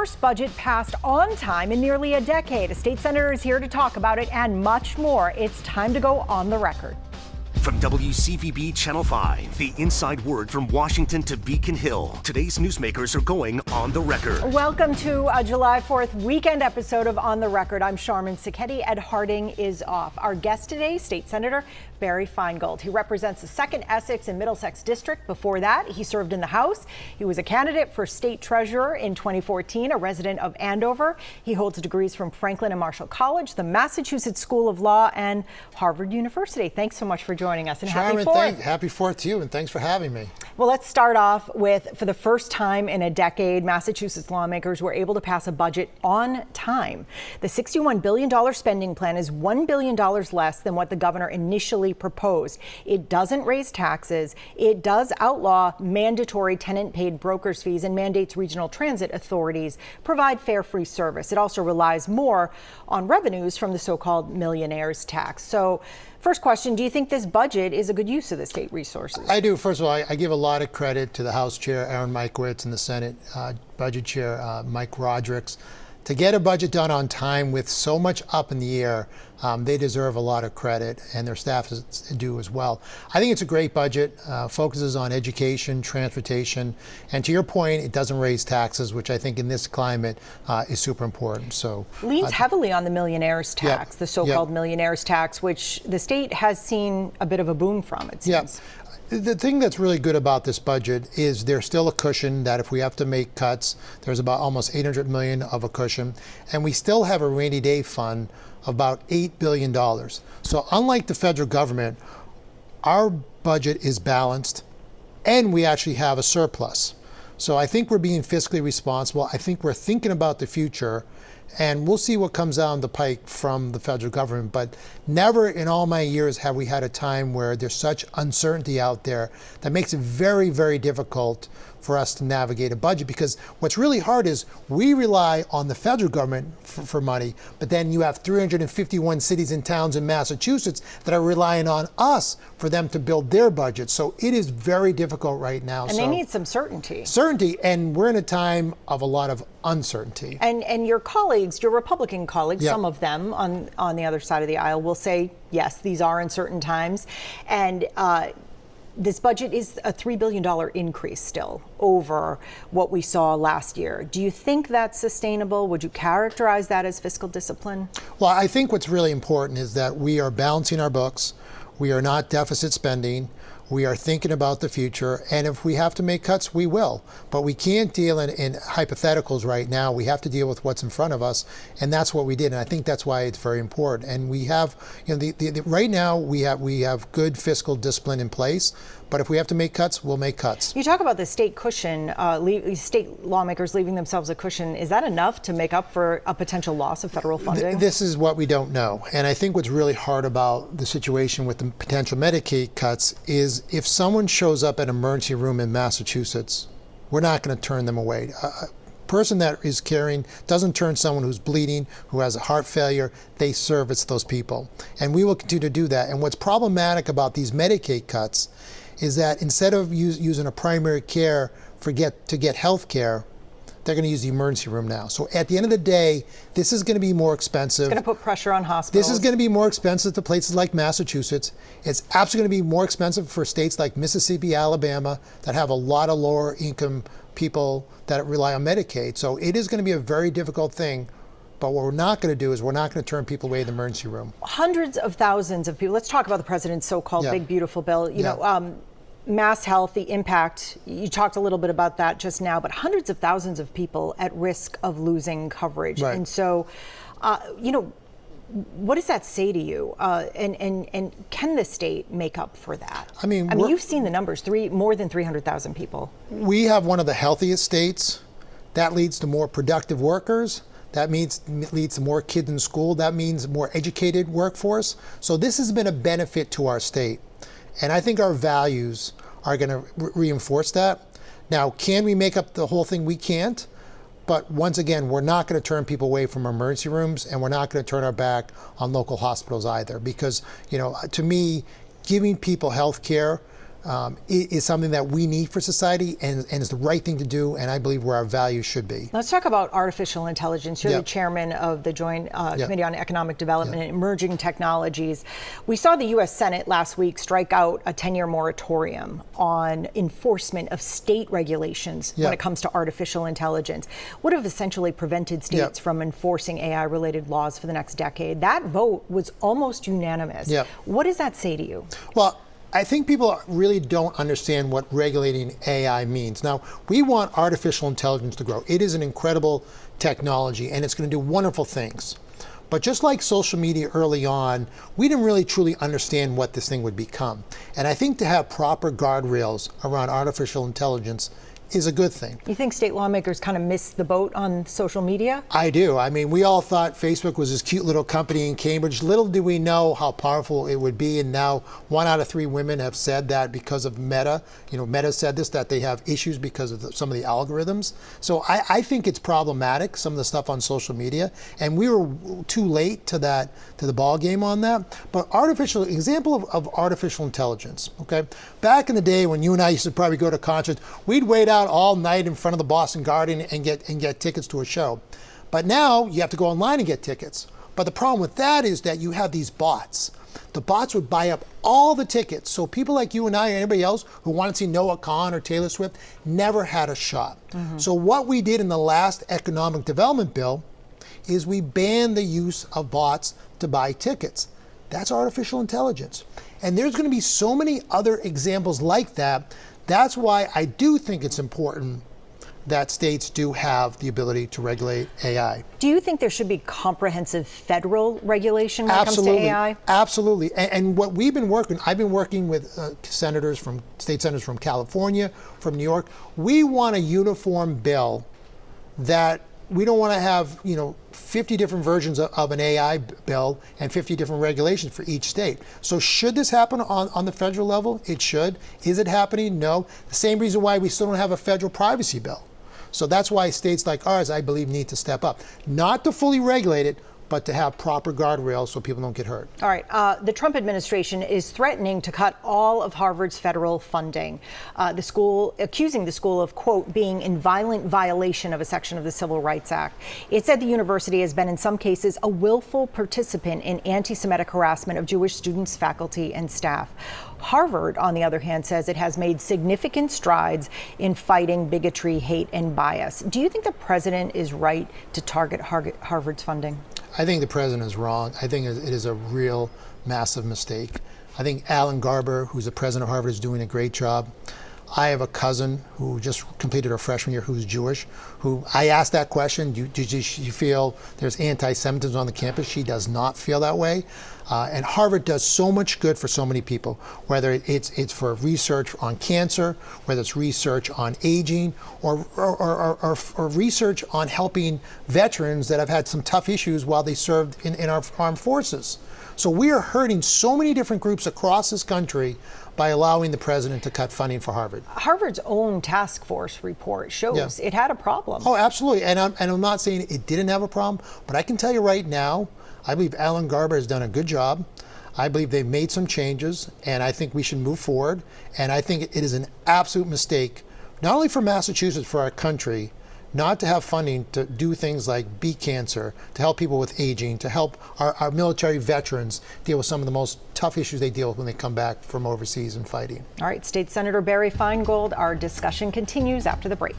first budget passed on time in nearly a decade. A state senator is here to talk about it and much more. It's time to go on the record. From WCVB Channel 5, the inside word from Washington to Beacon Hill. Today's newsmakers are going on the record. Welcome to a July 4th weekend episode of On the Record. I'm Charmin Sacchetti. Ed Harding is off. Our guest today, State Senator Barry Finegold. He represents the 2nd Essex and Middlesex District. Before that, he served in the House. He was a candidate for state treasurer in 2014, a resident of Andover. He holds degrees from Franklin and Marshall College, the Massachusetts School of Law, and Harvard University. Thanks so much for joining us, and Charmin, happy 4th. Happy 4th to you, and thanks for having me. Well, let's start off with, for the first time in a decade, Massachusetts lawmakers were able to pass a budget on time. The $61 billion spending plan is $1 billion less than what the governor initially proposed. It doesn't raise taxes. It does outlaw mandatory tenant-paid brokers' fees and mandates regional transit authorities provide fare free service. It also relies more on revenues from the so-called millionaires tax. So, first question, do you think this budget is a good use of the state resources? I do. First of all, I give a lot of credit to the House Chair, Aaron Mikowitz, and the Senate Budget Chair, Mike Rodrigues. To get a budget done on time with so much up in the air, they deserve a lot of credit, and their staff do as well. I think it's a great budget, focuses on education, transportation, and to your point, it doesn't raise taxes, which I think in this climate is super important. So leans heavily on the millionaires tax, the so-called millionaires tax, which the state has seen a bit of a boom from, it seems. The thing that's really good about this budget is there's still a cushion that if we have to make cuts, there's about almost $800 million of a cushion, and we still have a rainy day fund of about $8 billion. So unlike the federal government, our budget is balanced and we actually have a surplus. So I think we're being fiscally responsible. I think we're thinking about the future, and we'll see what comes down the pike from the federal government. But never in all my years have we had a time where there's such uncertainty out there that makes it very, very difficult for us to navigate a budget, because what's really hard is we rely on the federal government for money, but then you have 351 cities and towns in Massachusetts that are relying on us for them to build their budget. So it is very difficult right now. And they need some certainty. Certainty, and we're in a time of a lot of uncertainty. And your colleagues, your Republican colleagues, some of them on the other side of the aisle will say, yes, these are uncertain times. And this budget is a $3 billion increase still over what we saw last year. Do you think that's sustainable? Would you characterize that as fiscal discipline? Well, I think what's really important is that we are balancing our books. We are not deficit spending. We are thinking about the future, and if we have to make cuts, we will. But we can't deal in hypotheticals right now. We have to deal with what's in front of us, and that's what we did. And I think that's why it's very important. And we have, you know, right now we have good fiscal discipline in place. But if we have to make cuts, we'll make cuts. You talk about the state cushion, state lawmakers leaving themselves a cushion. Is that enough to make up for a potential loss of federal funding? This is what we don't know. And I think what's really hard about the situation with the potential Medicaid cuts is if someone shows up at an emergency room in Massachusetts, we're not going to turn them away. A person that is caring doesn't turn someone who's bleeding, who has a heart failure. They service those people. And we will continue to do that. And what's problematic about these Medicaid cuts is that instead of using a primary care to get health care, they're going to use the emergency room now. So at the end of the day, this is going to be more expensive. It's going to put pressure on hospitals. This is going to be more expensive to places like Massachusetts. It's absolutely going to be more expensive for states like Mississippi, Alabama, that have a lot of lower income people that rely on Medicaid. So it is going to be a very difficult thing. But what we're not going to do is we're not going to turn people away in the emergency room. Hundreds of thousands of people. Let's talk about the president's so-called big, beautiful bill. You know, mass health, the impact, you talked a little bit about that just now, but hundreds of thousands of people at risk of losing coverage. Right. And so, you know, what does that say to you? And can the state make up for that? I mean, you've seen the numbers, more than 300,000 people. We have one of the healthiest states. That leads to more productive workers. That leads to more kids in school. That means more educated workforce. So this has been a benefit to our state. And I think our values are going to reinforce that. Now, can we make up the whole thing? We can't. But once again, we're not going to turn people away from emergency rooms, and we're not going to turn our back on local hospitals either. Because, you know, to me, giving people health care is something that we need for society and is the right thing to do, and I believe where our values should be. Let's talk about artificial intelligence. You're the chairman of the Joint Committee on Economic Development and Emerging Technologies. We saw the U.S. Senate last week strike out a 10-year moratorium on enforcement of state regulations when it comes to artificial intelligence. Would have essentially prevented states from enforcing AI-related laws for the next decade. That vote was almost unanimous. What does that say to you? Well, I think people really don't understand what regulating AI means. Now, we want artificial intelligence to grow. It is an incredible technology, and it's going to do wonderful things. But just like social media early on, we didn't really truly understand what this thing would become. And I think to have proper guardrails around artificial intelligence is a good thing. You think state lawmakers kind of missed the boat on social media? I do. I mean, we all thought Facebook was this cute little company in Cambridge. Little did we know how powerful it would be. And now 1 out of 3 women have said that because of Meta. You know, Meta said this, that they have issues because of some of the algorithms. So I think it's problematic, some of the stuff on social media. And we were too late to the ball game on that. But example of artificial intelligence, okay? Back in the day when you and I used to probably go to concerts, we'd wait out all night in front of the Boston Garden and get tickets to a show. But now you have to go online and get tickets. But the problem with that is that you have these bots. The bots would buy up all the tickets. So people like you and I or anybody else who wanted to see Noah Kahan or Taylor Swift never had a shot. So what we did in the last economic development bill is we banned the use of bots to buy tickets. That's artificial intelligence. And there's going to be so many other examples like that. That's why I do think it's important that states do have the ability to regulate AI. Do you think there should be comprehensive federal regulation when it comes to AI? Absolutely. And what I've been working with state senators from California, from New York. We want a uniform bill that we don't want to have, 50 different versions of an AI bill and 50 different regulations for each state. So should this happen on the federal level? It should. Is it happening? No. The same reason why we still don't have a federal privacy bill. So that's why states like ours, I believe, need to step up. Not to fully regulate it, but to have proper guardrails so people don't get hurt. All right. The Trump administration is threatening to cut all of Harvard's federal funding. Accusing the school of, quote, being in violent violation of a section of the Civil Rights Act. It said the university has been, in some cases, a willful participant in anti-Semitic harassment of Jewish students, faculty, and staff. Harvard, on the other hand, says it has made significant strides in fighting bigotry, hate, and bias. Do you think the president is right to target Harvard's funding? I think the president is wrong. I think it is a real massive mistake. I think Alan Garber, who's the president of Harvard, is doing a great job. I have a cousin who just completed her freshman year who's Jewish, who I asked that question, do you feel there's anti-Semitism on the campus? She does not feel that way. And Harvard does so much good for so many people, whether it's for research on cancer, whether it's research on aging, or research on helping veterans that have had some tough issues while they served in our armed forces. So we are hurting so many different groups across this country by allowing the president to cut funding for Harvard. Harvard's own task force report shows it had a problem. Oh, absolutely. And I'm not saying it didn't have a problem, but I can tell you right now, I believe Alan Garber has done a good job. I believe they've made some changes, and I think we should move forward. And I think it is an absolute mistake, not only for Massachusetts, for our country, not to have funding to do things like beat cancer, to help people with aging, to help our military veterans deal with some of the most tough issues they deal with when they come back from overseas and fighting. All right, State Senator Barry Finegold, our discussion continues after the break.